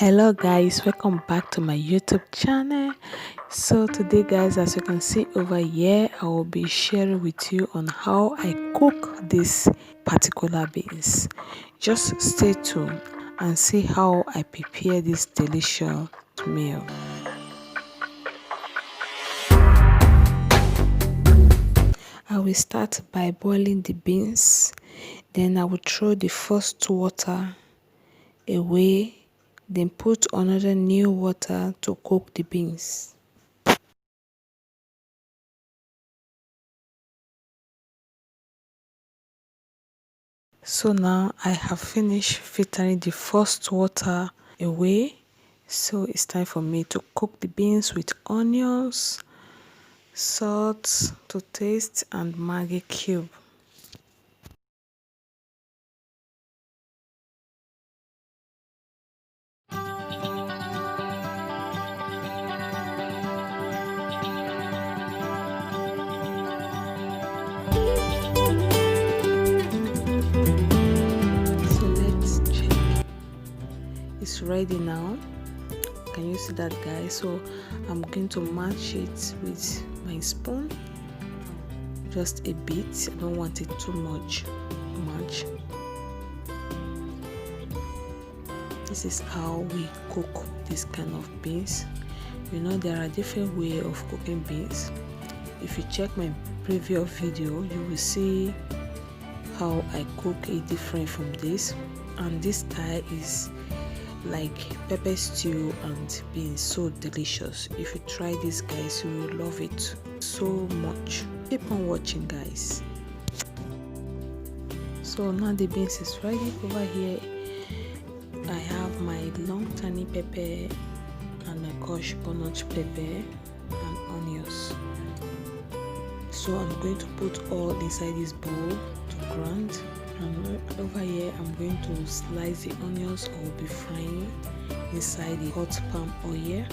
Hello guys, welcome back to my YouTube channel. So today guys, as you can see over here, I will be sharing with you on how I cook this particular beans. Just stay tuned and see how I prepare this delicious meal. I will start by boiling the beans, then I will throw the first water away, then put another new water to cook the beans. So now I have finished filtering the first water away, so it's time for me to cook the beans with onions, salt to taste, and Maggi cube. So let's check. It's ready now. Can you see that, guys? So I'm going to mash it with my spoon, just a bit. I don't want it too much. This is how we cook this kind of beans. You know, there are different ways of cooking beans. If you check my previous video, you will see how I cook it different from this, and this style is like pepper stew and beans, so delicious. If you try this, guys, you will love it so much. Keep on watching, guys. So now the beans is ready. Over here I have my long tiny pepper and my crushed butternut pepper and onions. So I'm going to put all inside this bowl to grind. And over here I'm going to slice the onions. I will be frying inside the hot palm oil.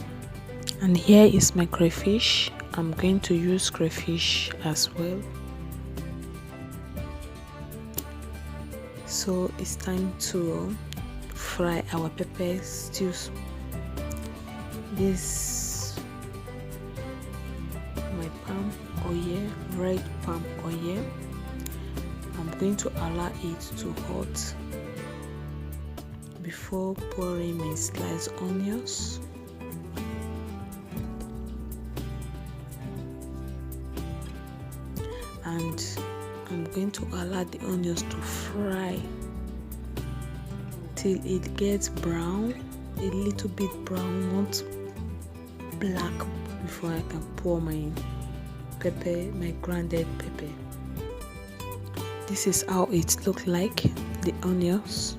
And here is my crayfish. I'm going to use crayfish as well. So it's time to fry our pepper stews. This my palm oil, red palm oil. I'm going to allow it to hot before pouring my sliced onions. And I'm going to allow the onions to fry till it gets brown, a little bit brown, not black, before I can pour my pepper, my grounded pepper. This is how it looks like, the onions.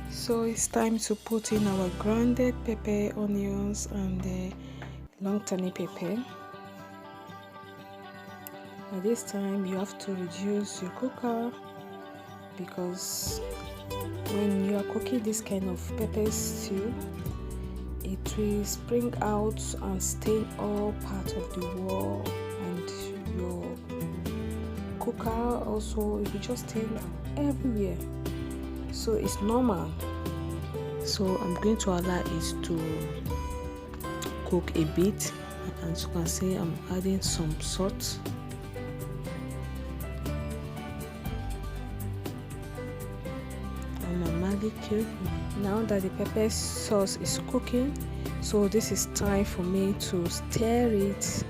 So it's time to put in our grounded pepper, onions, and the long tiny pepper. At this time you have to reduce your cooker, because when you are cooking this kind of pepper stew, it will spring out and stain all parts of the wall, and your cooker also it will just stain everywhere. So it's normal. So I'm going to allow it to cook a bit, and as you can see I'm adding some salt. My Maggi cube. Now that the pepper sauce is cooking, so this is time for me to stir it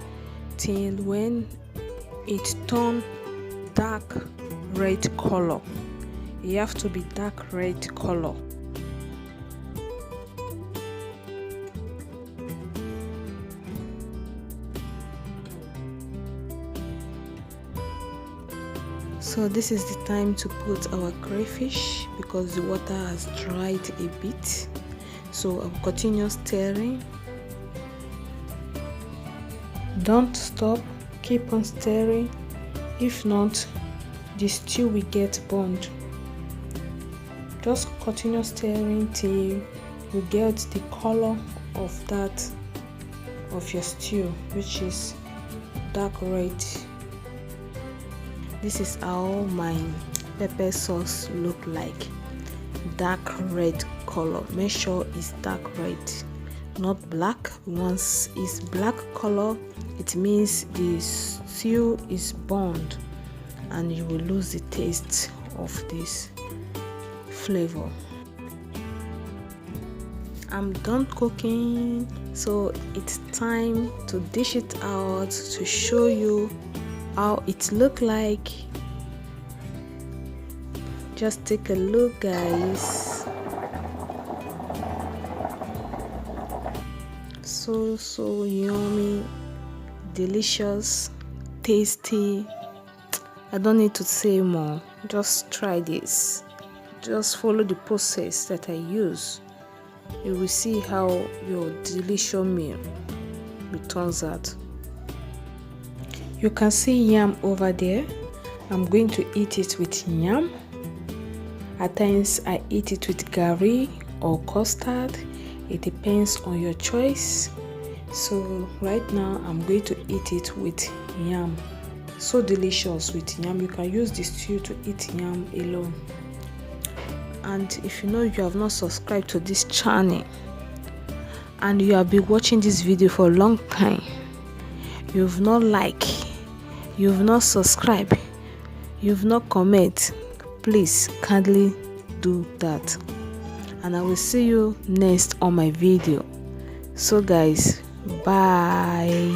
till when it turns dark red color. You have to be dark red color. So this is the time to put our crayfish, because the water has dried a bit. So I'll continue stirring. Don't stop, keep on stirring. If not, the stew will get burned. Just continue stirring till you get the color of that of your stew, which is dark red. This is how my pepper sauce look like, dark red color. Make sure it's dark red, not black. Once it's black color, it means the stew is burned and you will lose the taste of this flavor. I'm done cooking, so it's time to dish it out to show you how it look like. Just take a look, guys. So yummy, delicious, tasty. I don't need to say more. Just try this. Just follow the process that I use. You will see how your delicious meal returns out. You can see yam over there. I'm going to eat it with yam. At times I eat it with gari or custard. It depends on your choice. So right now I'm going to eat it with yam. So delicious with yam. You can use this stew to eat yam alone. And if you know you have not subscribed to this channel and you have been watching this video for a long time, you've not liked, you've not subscribed, you've not comment, please kindly do that. And I will see you next on my video. So guys, bye.